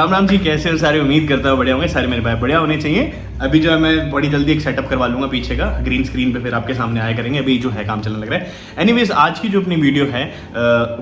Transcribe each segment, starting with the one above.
राम राम जी, कैसे हो सारे? उम्मीद करता हूँ बढ़िया होंगे सारे। मेरे भाई बढ़िया होने चाहिए। अभी जो है मैं बड़ी जल्दी एक सेटअप करवा लूंगा पीछे का ग्रीन स्क्रीन पे, फिर आपके सामने आया करेंगे। अभी जो है काम चलने लग रहा है। एनीवेज, आज की जो अपनी वीडियो है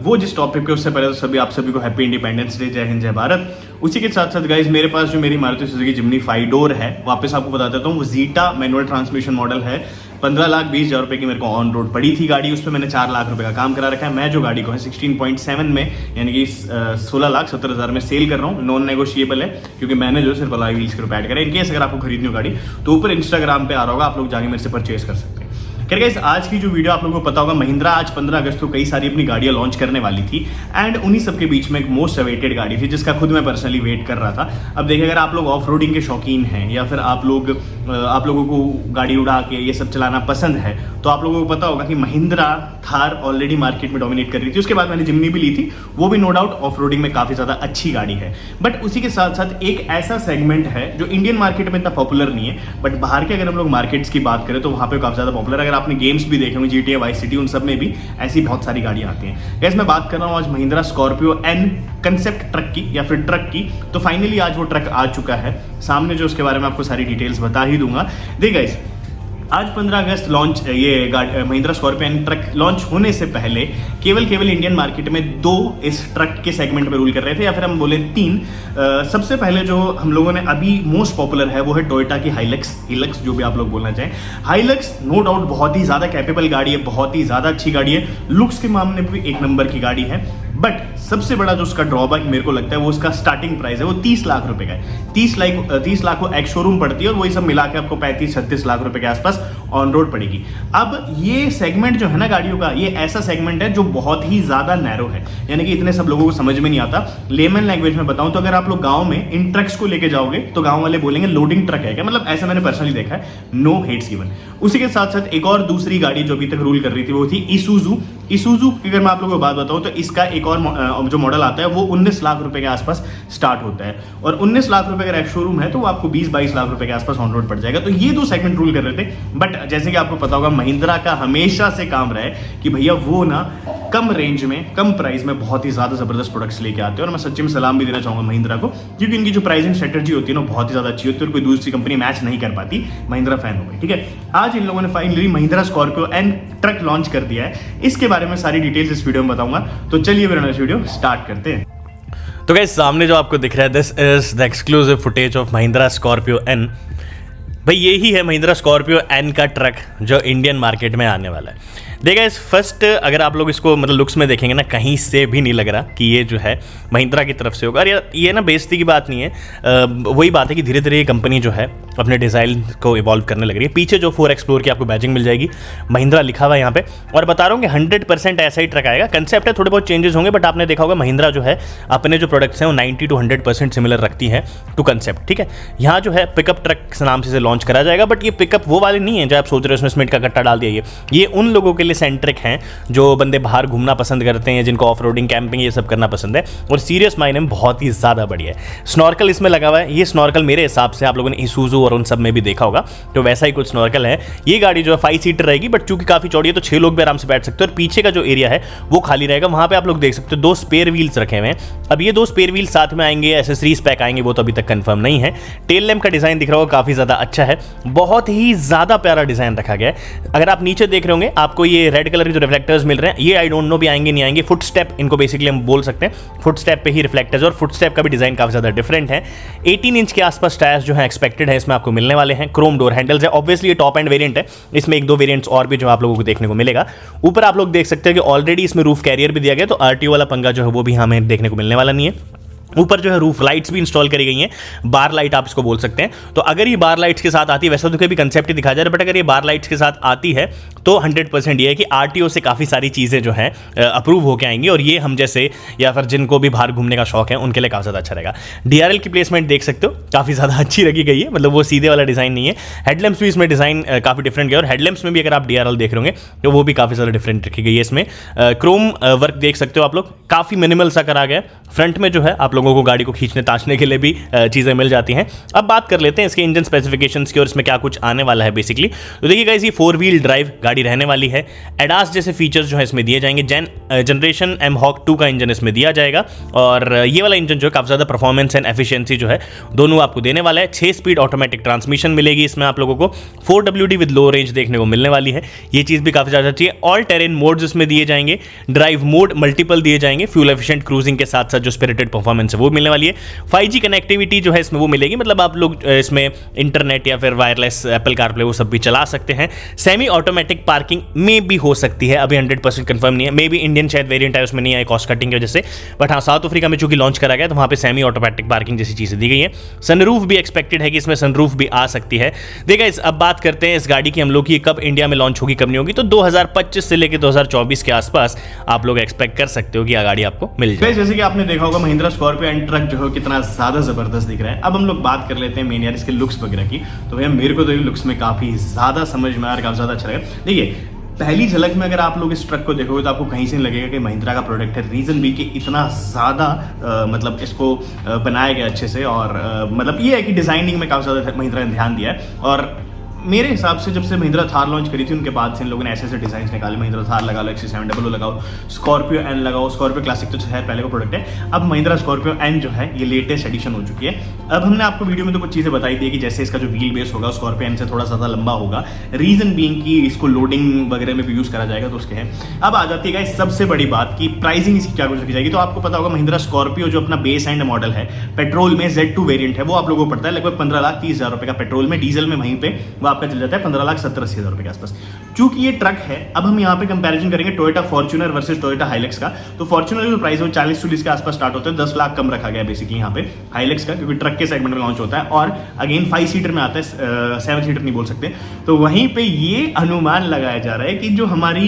वो जिस टॉपिक पे, उससे पहले तो सभी आप सभी को हैप्पी इंडिपेंडेंस डे, जय हिंद जय भारत। उसी के साथ साथ गाइज, मेरे पास जो मेरी मारुति सुजुकी जिम्नी 5 डोर है, वापस आपको बता देता हूँ, वो जीटा मैनुअल ट्रांसमिशन मॉडल है। 15,20,000 रुपए की मेरे को ऑन रोड पड़ी थी गाड़ी। उस पर मैंने 4 लाख रुपए का काम करा रखा है। मैं जो गाड़ी को है 16.7 में, यानी कि 16,70,000 में सेल कर रहा हूँ। नॉन नेगोशिएबल है, क्योंकि मैंने जो सिर्फ अलॉय व्हील्स के ऊपर ऐड करा है। इनकेस अगर आपको खरीदनी हो गाड़ी तो ऊपर इंस्टाग्राम पे आ रहा होगा, आप लोग जाके मेरे से परचेज कर सकते हैं। खैर गाइस, आज की जो वीडियो आप लोगों को पता होगा, महिंद्रा आज 15 अगस्त को कई सारी अपनी गाड़ियां लॉन्च करने वाली थी। एंड उन्हीं सबके बीच में एक मोस्ट अवेटेड गाड़ी थी, जिसका खुद मैं पर्सनली वेट कर रहा था। अब देखिए, अगर आप लोग ऑफ रोडिंग के शौकीन हैं, या फिर आप लोगों को गाड़ी उड़ा के ये सब चलाना पसंद है, तो आप लोगों को पता होगा कि महिंद्रा थार ऑलरेडी मार्केट में डोमिनेट कर रही थी। उसके बाद मैंने जिम्नी भी ली थी, वो भी नो डाउट ऑफ रोडिंग में काफी ज्यादा अच्छी गाड़ी है। बट उसी के साथ साथ एक ऐसा सेगमेंट है जो इंडियन मार्केट में इतना पॉपुलर नहीं है, बट बाहर के अगर हम लोग मार्केट्स की बात करें तो वहां पे काफी ज्यादा पॉपुलर है। अगर आपने गेम्स भी देखे होंगे, GTA, वाइस सिटी, उन सब में भी ऐसी बहुत सारी गाड़ियां आती हैं। गाइस, मैं बात कर रहा हूं आज Mahindra Scorpio N concept truck की, या फिर ट्रक की। तो फाइनली आज वो ट्रक आ चुका है सामने, जो उसके बारे में आपको सारी डिटेल्स बता ही दूंगा। देखिए गाइस, आज 15 अगस्त लॉन्च ये Mahindra Scorpio N truck launch होने से पहले केवल इंडियन मार्केट में 2 इस ट्रक के सेगमेंट में रूल कर रहे थे, या फिर हम बोले 3। सबसे पहले जो हम लोगों ने अभी मोस्ट पॉपुलर है वो है टोयोटा की हाइलक्स, जो भी आप लोग बोलना चाहें। हाइलक्स नो डाउट बहुत ही ज्यादा कैपेबल गाड़ी है, बहुत ही ज्यादा अच्छी गाड़ी है, लुक्स के मामले में भी एक नंबर की गाड़ी है। बट सबसे बड़ा जो उसका ड्रॉबैक मेरे को लगता है, वो उसका स्टार्टिंग प्राइस है, वो 30 लाख रुपए का है। 30 लाख को एक्स शोरूम पड़ती है, और वही सब मिला के आपको 35-36 लाख रुपए के आसपास ऑन रोड पड़ेगी। अब ये सेगमेंट जो है ना गाड़ियों का, ये ऐसा सेगमेंट है जो बहुत ही ज्यादा नैरो है, यानी कि इतने सब लोगों को समझ में नहीं आता। लेमन लैंग्वेज में बताऊं तो, अगर आप लोग गांव में इन ट्रक्स को लेके जाओगे तो गांव वाले बोलेंगे लोडिंग ट्रक है क्या, मतलब ऐसा मैंने पर्सनली देखा है। No hates given. उसी के साथ साथ एक और दूसरी गाड़ी जो अभी तक रूल कर रही थी, वो थी ईसुजू की। अगर मैं आप लोगों को बात बताऊं तो इसका एक और जो मॉडल आता है वो 19 लाख रुपए के आसपास स्टार्ट होता है, और 19 लाख रुपए अगर एक्स शोरूम है तो वो आपको 20-22 लाख रुपए के आसपास ऑन रोड पड़ जाएगा। तो ये 2 सेगमेंट रूल कर रहे थे। बट जैसे कि आपको पता होगा, महिंद्रा का हमेशा से काम रहा है कि भैया वो ना कम रेंज में, कम प्राइस में बहुत ही ज्यादा जबरदस्त प्रोडक्ट्स लेके आते हैं। और मैं सच्ची में सलाम भी देना चाहूंगा महिंद्रा को, क्योंकि इनकी जो प्राइसिंग स्ट्रेटजी होती है ना, बहुत ही ज्यादा अच्छी होती है, और कोई दूसरी कंपनी मैच नहीं कर पाती। महिंद्रा फैन हो गई, ठीक है। आज इन लोगों ने finally Mahindra Scorpio N truck launch कर दिया है। इसके बारे में सारी डिटेल्स इस वीडियो में बताऊंगा। तो चलिए मेरा वीडियो स्टार्ट करते हैं। तो गाइस, सामने जो आपको दिख रहा है, this is the exclusive footage of Mahindra Scorpio N. भाई यही है महिंद्रा स्कॉर्पियो एन का ट्रक जो इंडियन मार्केट में आने वाला है। देखिए इस फर्स्ट, अगर आप लोग इसको मतलब लुक्स में देखेंगे ना, कहीं से भी नहीं लग रहा कि ये जो है महिंद्रा की तरफ से होगा। और ये ना बेइज्जती की बात नहीं है, वही बात है कि धीरे धीरे ये कंपनी जो है अपने डिज़ाइन को इवॉल्व करने लग रही है। पीछे जो 4 एक्सप्लोर की आपको बैजिंग मिल जाएगी, महिंद्रा लिखा हुआ है यहाँ पे। और बता रहा हूँ कि 100% ऐसा ही ट्रक आएगा। कंसेप्ट है, थोड़े बहुत चेंजेस होंगे, बट आपने देखा होगा महिंद्रा जो है अपने जो प्रोडक्ट्स हैं वो 90 to 100% सिमिलर रखती है टू कंसेप्ट, ठीक है। यहाँ जो है पिकअप ट्रक नाम से लॉन्च करा जाएगा, बट ये पिकअप वो वाले नहीं है जो आप सोच रहे हो उसमें सीमेंट का कट्टा डाल दिया। ये उन लोगों के लिए सेंट्रिक हैं जो बंदे बाहर घूमना पसंद करते हैं, जिनको ऑफ रोडिंग, कैंपिंग ये सब करना पसंद है। और सीरियस मायने में बहुत ही ज़्यादा बढ़िया है। स्नॉर्कल इसमें लगा हुआ है। ये स्नॉर्कल मेरे हिसाब से आप लोगों ने ईसुजू और उन सब में भी देखा होगा, तो वैसा ही कुछ स्नॉर्कल है। ये गाड़ी जो है 5 सीटर रहेगी, बट चूंकि काफ़ी चौड़ी है तो 6 लोग भी आराम से बैठ सकते हैं। और पीछे का जो एरिया है वो खाली रहेगा। वहाँ पे आप लोग देख सकते हो 2 स्पेयर व्हील्स रखे हुए हैं। अब ये 2 स्पेयर व्हील्स साथ में आएंगे, एसेसरीज पैक आएंगे, वो तो अभी तक कंफर्म नहीं है। टेल लैम्प का डिज़ाइन दिख रहा होगा, काफ़ी ज़्यादा अच्छा है, बहुत ही ज़्यादा प्यारा डिज़ाइन रखा गया है। अगर आप नीचे देख रहे होंगे, आपको ये रेड कलर के जो रिफ्लेक्टर्स मिल रहे हैं, ये आई डोंट नो भी आएंगे नहीं आएंगे। फुट स्टेप इनको बेसिकली हम बोल सकते हैं, फुट स्टेप पे ही रिफ्लेक्टर्स, और फुट स्टेप का भी डिज़ाइन काफ़ी ज़्यादा डिफरेंट है। 18 इंच के आसपास टायर्स जो है एक्सपेक्टेड है इसमें आपको मिलने वाले हैं। क्रोम डोर हैंडल्स है, ऑब्वियसली ये टॉप एंड वेरिएंट है। इसमें 1-2 वेरिएंट्स और भी जो आप लोगों को देखने को मिलेगा। ऊपर आप लोग देख सकते हैं कि ऑलरेडी इसमें रूफ कैरियर भी दिया गया, तो RTO वाला पंगा जो है वो भी हमें देखने को मिलने वाला नहीं है। ऊपर जो है रूफ लाइट्स भी इंस्टॉल करी गई हैं, बार लाइट आप इसको बोल सकते हैं। तो अगर ये बार लाइट्स के साथ आती है, वैसे तो कोई भी कंसेप्ट ही दिखाया जा रहा है, बट अगर ये बार लाइट्स के साथ आती है तो 100% ये है कि RTO से काफ़ी सारी चीज़ें जो हैं अप्रूव होकर आएंगी। और ये हम जैसे, या फिर जिनको भी बाहर घूमने का शौक है, उनके लिए काफ़ी ज़्यादा अच्छा रहेगा। DRL की प्लेसमेंट देख सकते हो, काफ़ी ज़्यादा अच्छी रखी गई है, मतलब वो सीधे वाला डिज़ाइन नहीं है। हेडलैम्प्स भी इसमें डिज़ाइन काफ़ी डिफरेंट गया, और हेडलैम्प्स में भी अगर आप DRL देख रहे होंगे तो वो भी काफ़ी ज़्यादा डिफरेंट रखी गई है। इसमें क्रोम वर्क देख सकते हो आप लोग, काफ़ी मिनिमल सा करा गया। फ्रंट में जो है आप लोगों लोगों को गाड़ी को खींचने ताशने के लिए भी चीज़ें मिल जाती हैं। अब बात कर लेते हैं इसके इंजन स्पेसिफिकेशंस की और इसमें क्या कुछ आने वाला है बेसिकली। तो देखिए गाइस, ये 4 व्हील ड्राइव गाड़ी रहने वाली है। एडास जैसे फीचर्स जो है इसमें दिए जाएंगे। जनरेशन एमहॉक 2 का इंजन इसमें दिया जाएगा और ये वाला इंजन जो है काफ़ी ज़्यादा परफॉर्मेंस एंड एफिशिएंसी जो है दोनों आपको देने वाला है। 6 स्पीड ऑटोमेटिक ट्रांसमिशन मिलेगी इसमें आप लोगों को। 4WD विद लो रेंज देखने को मिलने वाली है, ये चीज़ भी काफ़ी ज़्यादा अच्छी है। ऑल टेरेन मोड्स इसमें दिए जाएंगे, ड्राइव मोड मल्टीपल दिए जाएंगे, फ्यूल एफिशिएंट क्रूजिंग के साथ साथ जो स्पिरिटेड परफॉर्मेंस है वो मिलने वाली है। 5G कनेक्टिविटी जो है इसमें वो मिलेगी, मतलब आप लोग इसमें इंटरनेट या फिर वायरलेस एप्पल कारप्ले वो सब भी चला सकते हैं। सेमी ऑटोमेटिक पार्किंग में भी हो सकती है, अभी 100% कंफर्म नहीं है। मे बी इंडियन शायद वेरिएंट है उसमें नहीं है कॉस्ट कटिंग की वजह से, बट हाँ साउथ अफ्रीका में चूंकि लॉन्च करा गया तो वहाँ पे सेमी ऑटोमेटिक पार्किंग जैसी चीज़ें दी गई हैं। सनरूफ भी एक्सपेक्टेड है कि इसमें सनरूफ भी आ सकती है। देखा इस अब बात करते हैं इस गाड़ी की हम लोग की कब इंडिया में लॉन्च होगी कब नहीं होगी। तो 2025 से लेकर 2024 के आसपास आप लोग एक्सपेक्ट कर सकते हो कि यह गाड़ी आपको मिल जाए। जैसे कि आपने देखा होगा महिंद्रा स्कॉर्पियो एंड ट्रक जो है कितना ज्यादा जबरदस्त दिख रहा है। अब हम लोग बात कर लेते हैं मेन यार इसके लुक्स वगैरह की। तो भैया मेरे को तो ये लुक्स में काफी ज्यादा समझ में आ रहा, काफी ज्यादा अच्छा लगा। देखिए पहली झलक में अगर आप लोग इस ट्रक को देखोगे तो आपको कहीं से नहीं लगेगा कि महिंद्रा का प्रोडक्ट है। रीजन भी कि इतना ज़्यादा मतलब इसको बनाया गया अच्छे से और मतलब ये है कि डिजाइनिंग में काफ़ी ज़्यादा महिंद्रा ने ध्यान दिया है। और मेरे हिसाब से जब से महिंद्रा थार लॉन्च करी थी उनके बाद से इन लोगों ने ऐसे ऐसे डिजाइन निकाले। महिंद्रा थार लगा लो, XC700 लगाओ, स्कॉर्पियो एन लगाओ। स्कॉर्पियो क्लासिक तो खैर पहले का प्रोडक्ट है, अब महिंद्रा स्कॉर्पियो एन जो है ये लेटेस्ट एडिशन हो चुकी है। अब हमने आपको वीडियो में तो कुछ चीज़ें बताई दी कि जैसे इसका जो व्हील बेस होगा स्कॉर्पियो एन से थोड़ा ज़्यादा लंबा होगा, रीजन बीइंग कि इसको लोडिंग वगैरह में भी यूज़ करा जाएगा तो उसके हैं। अब आ जाती है सबसे बड़ी बात की प्राइसिंग इसकी क्या कुछ रखी जाएगी। तो आपको पता होगा महिंद्रा स्कॉर्पियो जो अपना बेस एंड मॉडल है पेट्रोल में Z2 वेरिएंट है, वो आप लोगों को पड़ता है लगभग 15,30,000 रुपये का पेट्रोल में। डीजल में वहीं पे वो आपका चल जाता है 15,70,000 रुपये के आसपास। चूंकि ये ट्रक है, अब हम यहाँ पे कंपैरिजन करेंगे Toyota Fortuner versus Toyota Hilux का। तो फॉर्च्यूनर जो प्राइस है वो 40-40 के आसपास स्टार्ट होता है, 10 लाख कम रखा गया बेसिकली यहाँ पे हाइलेक्स का, क्योंकि ट्रक के सेगमेंट में लॉन्च होता है और अगेन 5 सीटर में आता है, 7 सीटर नहीं बोल सकते। तो वहीं पे ये अनुमान लगाया जा रहा है कि जो हमारी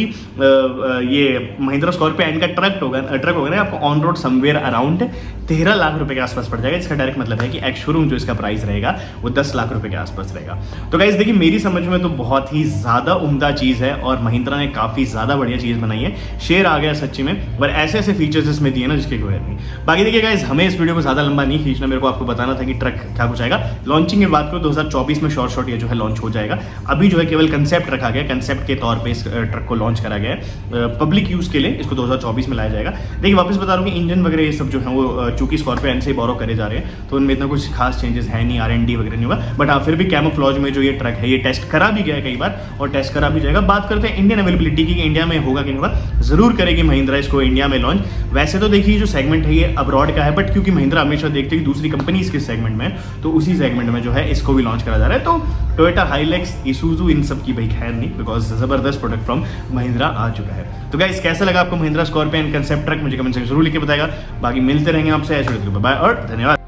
ये महिंद्रा स्कॉर्पियो एन का ट्रक होगा ना आपको on road somewhere around 13 lakh रुपए के आसपास पड़ जाएगा। इसका डायरेक्ट मतलब है कि एक्स शोरूम जो इसका प्राइस रहेगा वो 10 लाख रुपए के आसपास रहेगा। तो गाइस देखिए मेरी समझ में तो बहुत ही ज्यादा उम्दा चीज है और महिंद्रा ने काफी ज्यादा बढ़िया चीज बनाई है। शेयर आ गया सच्ची में, पर ऐसे ऐसे फीचर्स इसमें दिए ना जिसके कोई नहीं। बाकी देखिए गाइस हमें इस वीडियो को ज्यादा लंबा नहीं खींचना, मेरे को आपको बताना था कि ट्रक क्या कुछ आएगा। लॉन्चिंग की बात करो 2024 में शॉर्ट ये जो है लॉन्च हो जाएगा। अभी जो है केवल कंसेप्ट रखा गया, कंसेप्ट के तौर पे इस ट्रक को लॉन्च करा गया है पब्लिक यूज के लिए। इसको 2024 में लाया जाएगा। देखिए वापस बता रहा हूँ कि इंजन वगैरह ये सब जो है वो चूंकि स्कॉर्पियो एन से बोरो करे जा रहे हैं तो उनमें इतना कुछ खास चेंजेस है नहीं, R&D वगैरह नहीं होगा। बट हाँ फिर भी कैमोफ्लेज में जो ये ट्रक है ये टेस्ट करा भी गया है कई बार और टेस्ट करा भी जाएगा। बात करते हैं इंडियन अवेलेबिलिटी की, इंडिया में होगा कि नहीं होगा। जरूर करेगी महिंद्रा इसको इंडिया में लॉन्च। वैसे तो देखिए जो सेगमेंट है ये अब्रॉड का है, बट क्योंकि महिंद्रा हमेशा देखते हैं कि दूसरी कंपनी इसके सेगमेंट में तो उसी सेगमेंट में जो है इसको भी लॉन्च करा जा रहा है। तो टोयोटा हाइलेक्स, इसूजू इन सब की भाई खैर नहीं, बिकॉज जबरदस्त प्रोडक्ट फ्रॉम महिंद्रा आ चुका है। तो गाइस कैसा लगा आपको Mahindra Scorpio N concept truck मुझे कमेंट सेक्शन जरूर लिख के बताएगा। बाकी मिलते रहेंगे आपसे ऐसे। बाय और धन्यवाद।